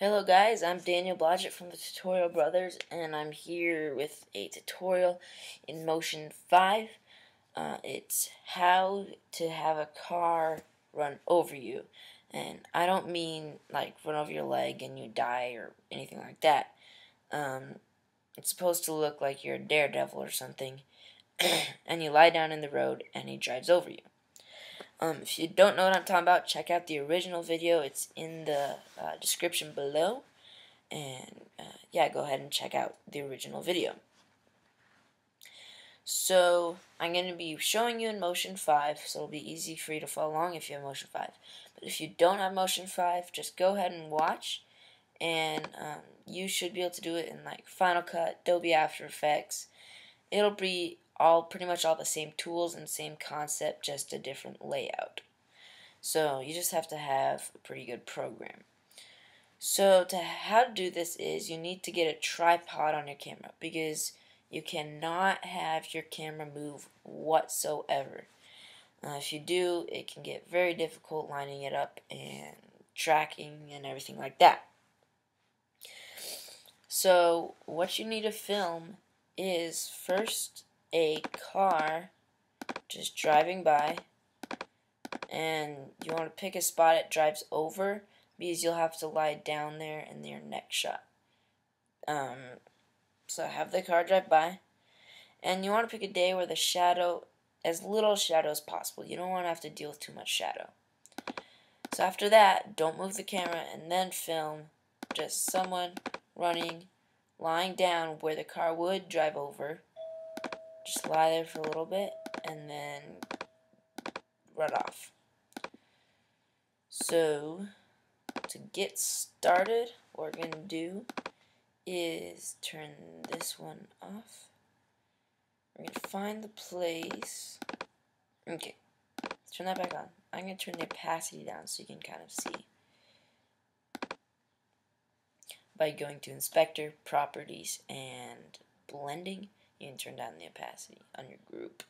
Hello guys, I'm Daniel Blodgett from the Tutorial Brothers, and I'm here with a tutorial in Motion 5. It's how to have a car run over you. And I don't mean like run over your leg and you die or anything like that. It's supposed to look like you're a daredevil or something, and you lie down in the road and he drives over you. If you don't know what I'm talking about, check out the original video. It's in the description below. And yeah, go ahead and check out the original video. So I'm going to be showing you in Motion 5, so it'll be easy for you to follow along if you have Motion 5. But if you don't have Motion 5, just go ahead and watch, and you should be able to do it in like Final Cut, Adobe After Effects. It'll be pretty much all the same tools and same concept, just a different layout. So you just have to have a pretty good program. So how to do this is you need to get a tripod on your camera, because you cannot have your camera move whatsoever. If you do, it can get very difficult lining it up and tracking and everything like that. So what you need to film is first a car just driving by, and you want to pick a spot it drives over, because you'll have to lie down there in your next shot. So have the car drive by, and you want to pick a day where the shadow, as little shadow as possible. You don't want to have to deal with too much shadow. So after that, don't move the camera, and then film just someone running, lying down where the car would drive over. Just lie there for a little bit, and then run off. So to get started, what we're going to do is turn this one off. We're going to find the place. Okay, let's turn that back on. I'm going to turn the opacity down so you can kind of see. By going to Inspector, Properties, and Blending, you can turn down the opacity on your group.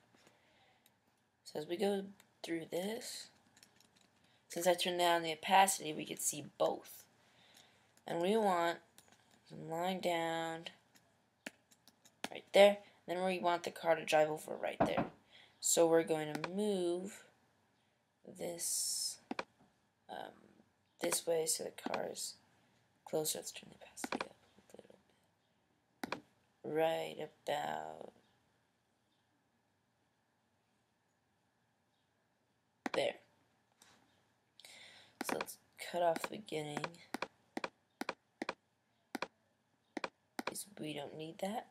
So as we go through this, since I turned down the opacity, we can see both. And we want them lying down right there. Then we want the car to drive over right there. So we're going to move this this way so the car is closer. Let's turn the opacity up a little bit. Right about there. So let's cut off the beginning, because we don't need that.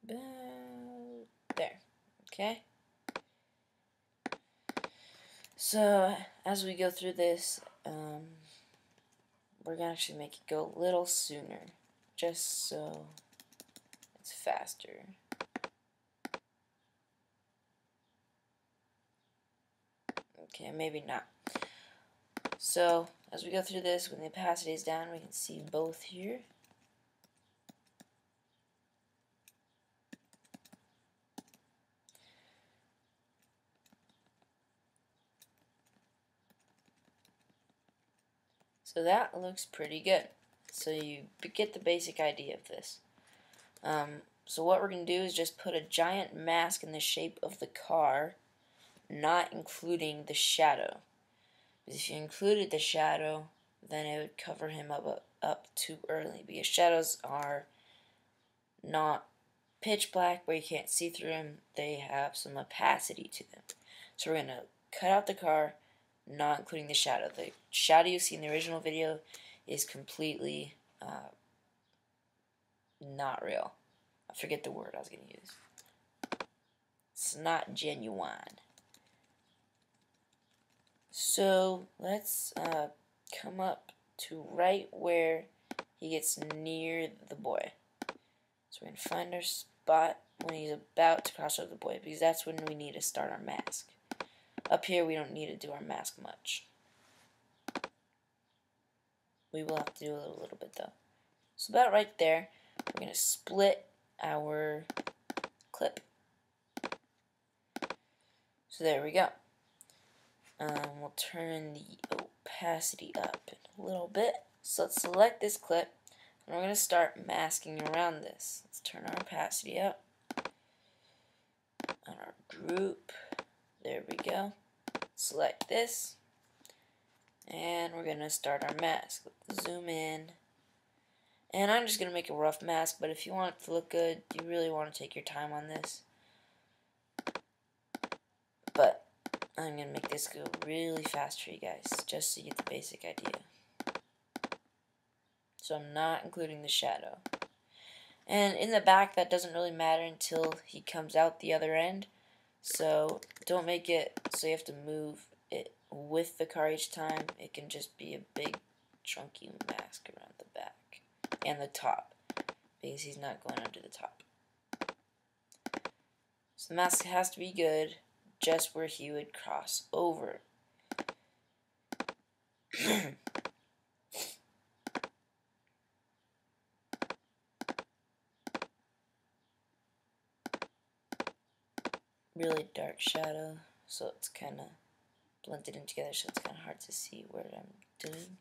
About there. Okay? So as we go through this, we're going to actually make it go a little sooner, just so it's faster. Okay, maybe not. So as we go through this, when the opacity is down, we can see both here. So that looks pretty good. So you get the basic idea of this. So what we're going to do is just put a giant mask in the shape of the car, not including the shadow. Because if you included the shadow, then it would cover him up too early. Because shadows are not pitch black where you can't see through them. They have some opacity to them. So we're going to cut out the car, not including the shadow. The shadow you see in the original video is completely not real. I forget the word I was going to use. It's not genuine. So let's come up to right where he gets near the boy. So we're going to find our spot when he's about to cross over the boy, because that's when we need to start our mask. Up here we don't need to do our mask much. We will have to do a little bit though. So about right there, we're going to split our clip. So there we go. We'll turn the opacity up a little bit. So let's select this clip, and we're going to start masking around this. Let's turn our opacity up on our group. There we go. Select this, and we're going to start our mask. Let's zoom in. And I'm just going to make a rough mask, but if you want it to look good, you really want to take your time on this. But I'm going to make this go really fast for you guys, just so you get the basic idea. So I'm not including the shadow. And in the back, that doesn't really matter until he comes out the other end. So don't make it so you have to move it with the car each time. It can just be a big chunky mask around the back and the top, because he's not going under the top. So the mask has to be good just where he would cross over. Really dark shadow, so it's kind of blended in together, so it's kind of hard to see what I'm doing.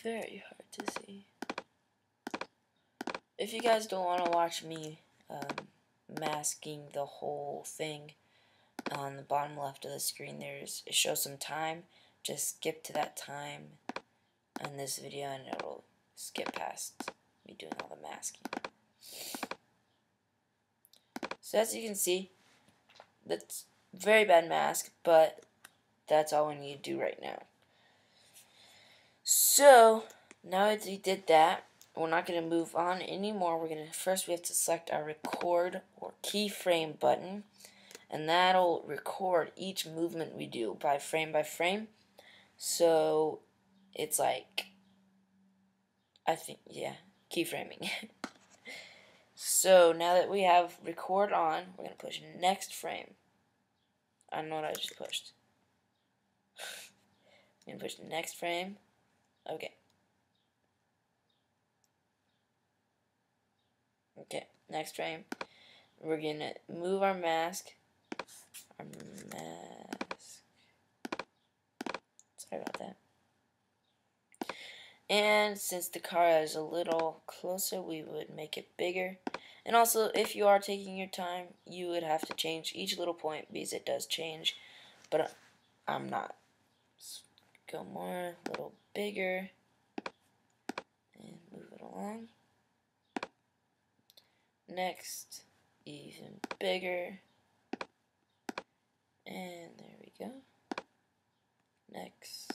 Very hard to see. If you guys don't want to watch me masking the whole thing, on the bottom left of the screen it shows some time. Just skip to that time in this video and it'll skip past me doing all the masking. So as you can see, that's a very bad mask, but that's all we need to do right now. So now that we did that, we're not going to move on anymore. We have to select our record or keyframe button, and that'll record each movement we do by frame. So it's like, keyframing. So now that we have record on, we're going to push next frame. I don't know what I just pushed. I'm going to push next frame. Okay. Okay, next frame. We're going to move our mask. Sorry about that. And since the car is a little closer, we would make it bigger. And also, if you are taking your time, you would have to change each little point because it does change. But I'm not. Let's go more, a little bigger, and move it along. Next, even bigger. And there we go. Next.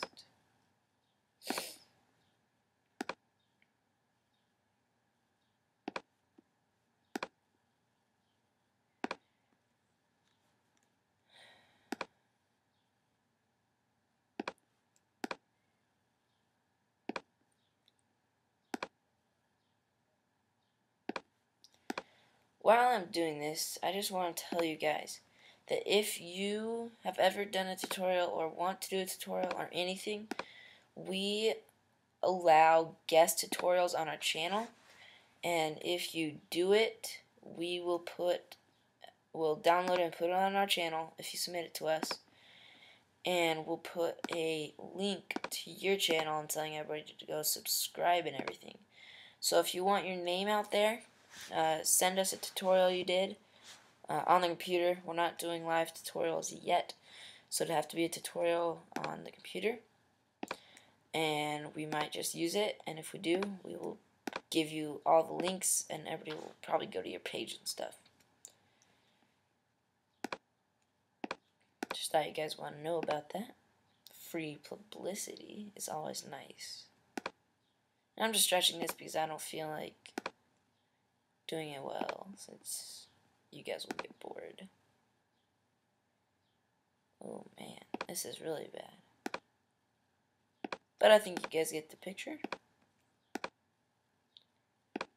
While I'm doing this, I just want to tell you guys that if you have ever done a tutorial or want to do a tutorial or anything, we allow guest tutorials on our channel, and if you do it, we'll download it and put it on our channel if you submit it to us, and we'll put a link to your channel and telling everybody to go subscribe and everything. So if you want your name out there, send us a tutorial you did on the computer. We're not doing live tutorials yet, so it'd have to be a tutorial on the computer, and we might just use it, and if we do, we will give you all the links, and everybody will probably go to your page and stuff. Just thought you guys want to know about that. Free publicity is always nice. And I'm just stretching this because I don't feel like doing it well, since you guys will get bored. Oh man, this is really bad. But I think you guys get the picture.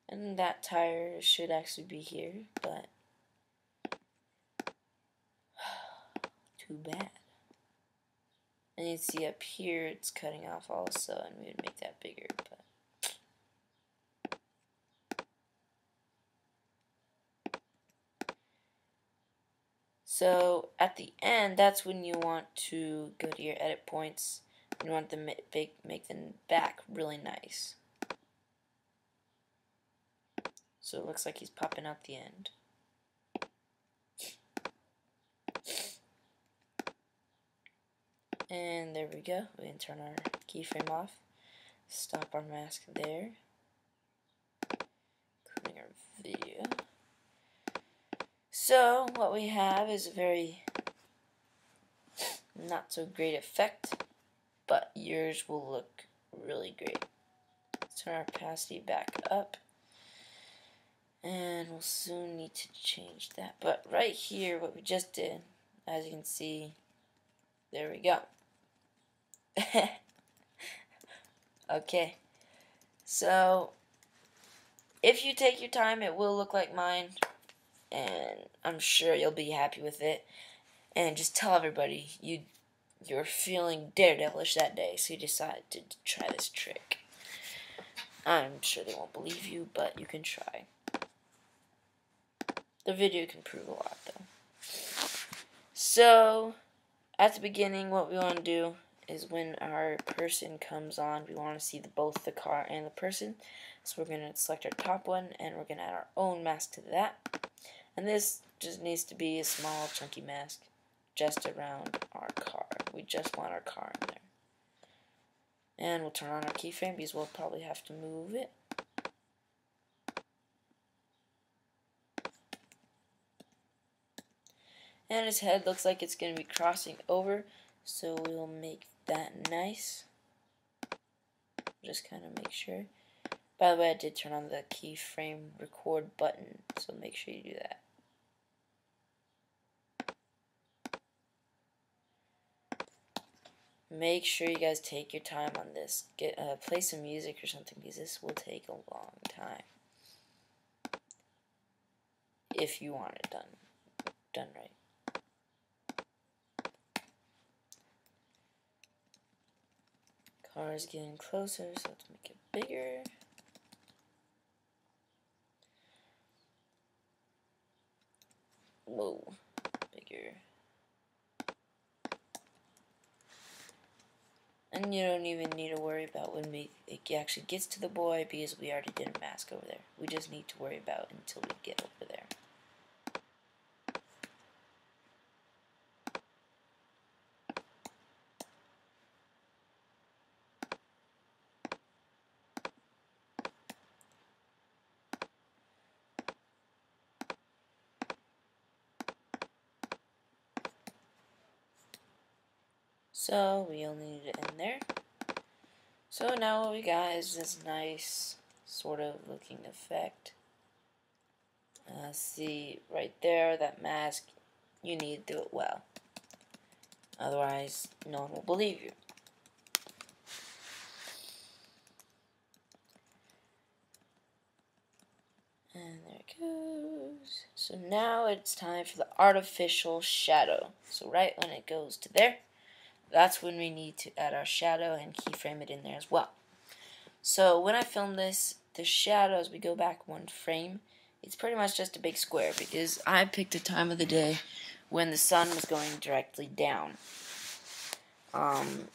And that tire should actually be here, but too bad. And you can see up here it's cutting off also, and we would make that bigger. But so at the end, that's when you want to go to your edit points. You want to make the back really nice. So it looks like he's popping out the end. And there we go. We can turn our keyframe off. Stop our mask there. Including our video. So what we have is a very not so great effect, but yours will look really great. Let's turn our opacity back up. And we'll soon need to change that. But right here, what we just did, as you can see, there we go. Okay. So, if you take your time, it will look like mine. And I'm sure you'll be happy with it. And just tell everybody you're feeling daredevilish that day, so you decided to try this trick. I'm sure they won't believe you, but you can try. The video can prove a lot, though. So, at the beginning, what we want to do is when our person comes on, we want to see both the car and the person. So we're going to select our top one, and we're going to add our own mask to that. And this just needs to be a small, chunky mask just around our car. We just want our car in there. And we'll turn on our keyframe because we'll probably have to move it. And his head looks like it's going to be crossing over, so we'll make that nice. Just kind of make sure. By the way, I did turn on the keyframe record button, so make sure you do that. Make sure you guys take your time on this. Play some music or something, because this will take a long time. If you want it done right. Car is getting closer, so let's make it bigger. Whoa, bigger. And you don't even need to worry about when it actually gets to the boy, because we already did a mask over there. We just need to worry about it until we get over there. So we only need it in there. So now what we got is this nice sort of looking effect. See right there, that mask, you need to do it well. Otherwise, no one will believe you. And there it goes. So now it's time for the artificial shadow. So right when it goes to there, that's when we need to add our shadow and keyframe it in there as well. So when I film this, the shadow, as we go back one frame, it's pretty much just a big square, because I picked a time of the day when the sun was going directly down. And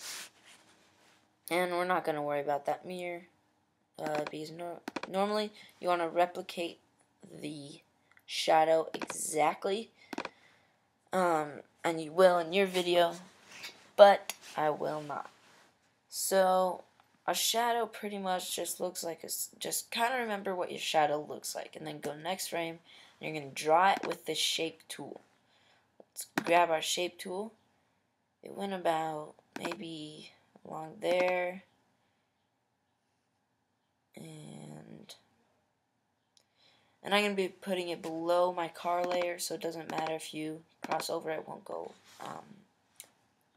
we're not going to worry about that mirror, because normally you want to replicate the shadow exactly, and you will in your video, but I will not. So a shadow pretty much just looks like just kind of remember what your shadow looks like, and then go next frame, and you're going to draw it with the shape tool. Let's grab our shape tool. It went about maybe along there, and I'm going to be putting it below my car layer, so it doesn't matter if you cross over, it won't go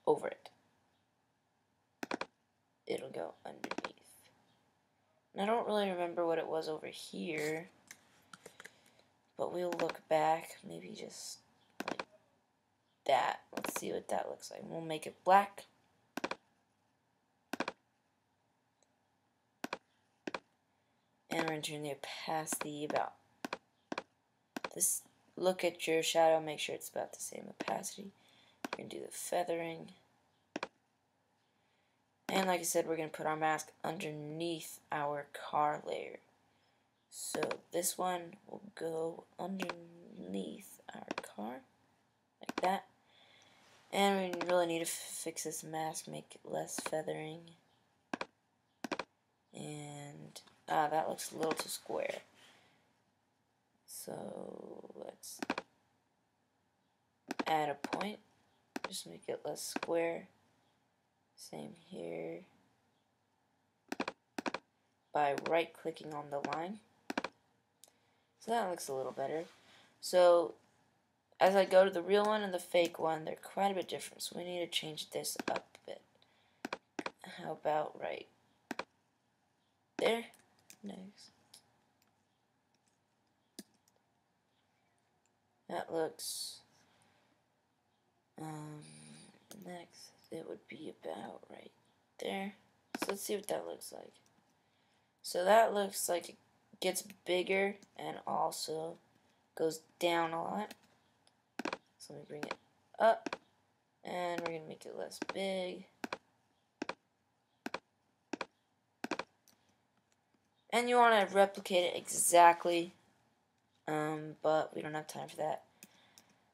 over it. It'll go underneath. And I don't really remember what it was over here, but we'll look back, maybe just like that. Let's see what that looks like. We'll make it black. going to turn the opacity about this. Look at your shadow, make sure it's about the same opacity. We're going to do the feathering. And like I said, we're going to put our mask underneath our car layer. So this one will go underneath our car, like that. And we really need to fix this mask, make it less feathering. And that looks a little too square. So let's add a point, just make it less square. Same here, by right clicking on the line. So that looks a little better. So as I go to the real one and the fake one, they're quite a bit different, so we need to change this up a bit. How about right there? Next. That looks, next it would be about right there. So let's see what that looks like. So that looks like it gets bigger and also goes down a lot. So let me bring it up, and we're going to make it less big. And you want to replicate it exactly, but we don't have time for that.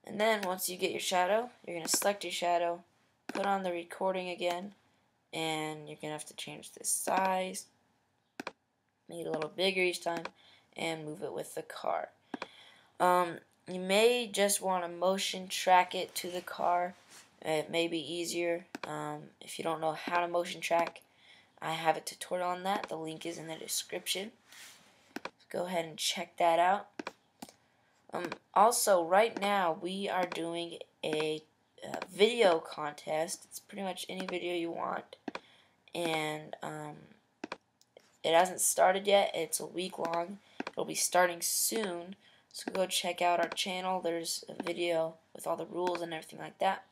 And then once you get your shadow, you're going to select your shadow, put on the recording again, and you're going to have to change the size, make it a little bigger each time, and move it with the car. You may just want to motion track it to the car. It may be easier. If you don't know how to motion track, I have a tutorial on that. The link is in the description. So go ahead and check that out. Also, right now we are doing a video contest. It's pretty much any video you want, and it hasn't started yet. It's a week long. It'll be starting soon, so go check out our channel. There's a video with all the rules and everything like that.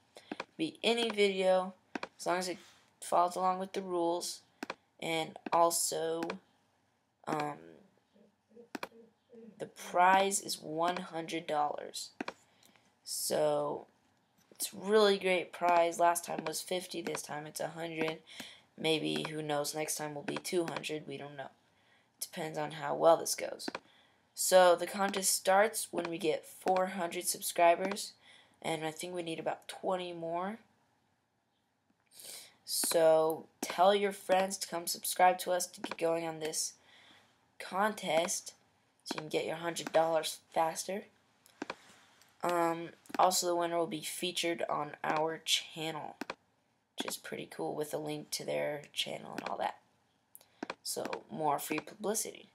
Be any video as long as it follows along with the rules, and also the prize is $100. So it's really great prize. Last time was 50, this time it's 100. Maybe, who knows, next time will be 200. We don't know. Depends on how well this goes. So the contest starts when we get 400 subscribers, and I think we need about 20 more. So tell your friends to come subscribe to us to get going on this contest, so you can get your $100 faster. Also, the winner will be featured on our channel, which is pretty cool, with a link to their channel and all that. So more free publicity.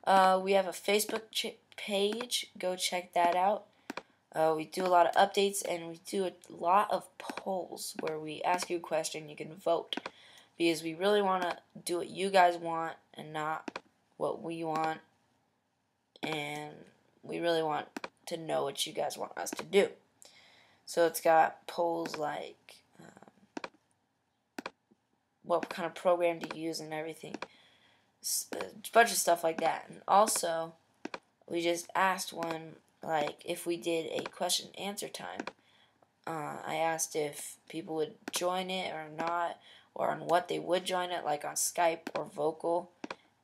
We have a Facebook page. Go check that out. We do a lot of updates, and we do a lot of polls where we ask you a question. You can vote, because we really want to do what you guys want and not what we want, and we really want to know what you guys want us to do. So it's got polls like what kind of program to use and everything, a bunch of stuff like that. And also, we just asked one, like if we did a question and answer time, I asked if people would join it or not, or on what they would join it, like on Skype or Vocal.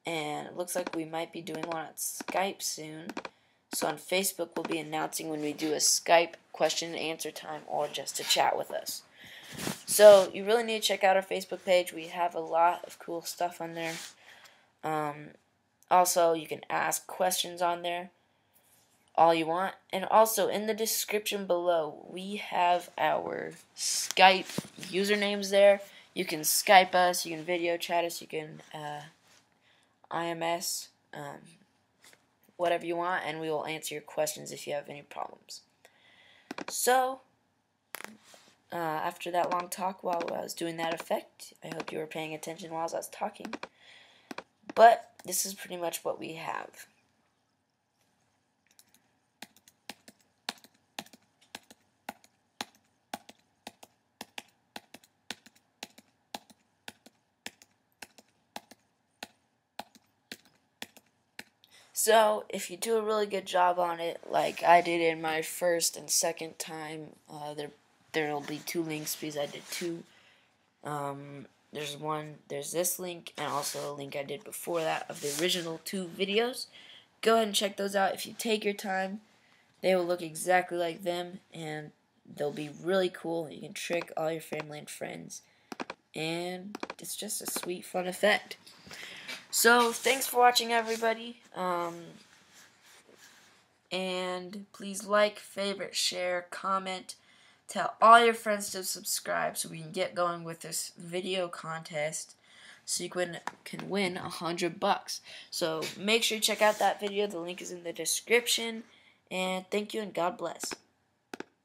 And it looks like we might be doing one on Skype soon. So on Facebook, we'll be announcing when we do a Skype question and answer time, or just to chat with us. So you really need to check out our Facebook page. We have a lot of cool stuff on there. Also, you can ask questions on there all you want. And also, in the description below, we have our Skype usernames there. You can Skype us, you can video chat us, you can IMS, whatever you want, and we will answer your questions if you have any problems. So, after that long talk while I was doing that effect, I hope you were paying attention while I was talking. But this is pretty much what we have. So, if you do a really good job on it, like I did in my first and second time, there'll be 2 links because I did 2. There's this link, and also a link I did before that of the original 2 videos. Go ahead and check those out. If you take your time, they will look exactly like them, and they'll be really cool. You can trick all your family and friends, and it's just a sweet, fun effect. So, thanks for watching, everybody. And please like, favorite, share, comment. Tell all your friends to subscribe so we can get going with this video contest so you can win $100. So make sure you check out that video. The link is in the description. And thank you and God bless.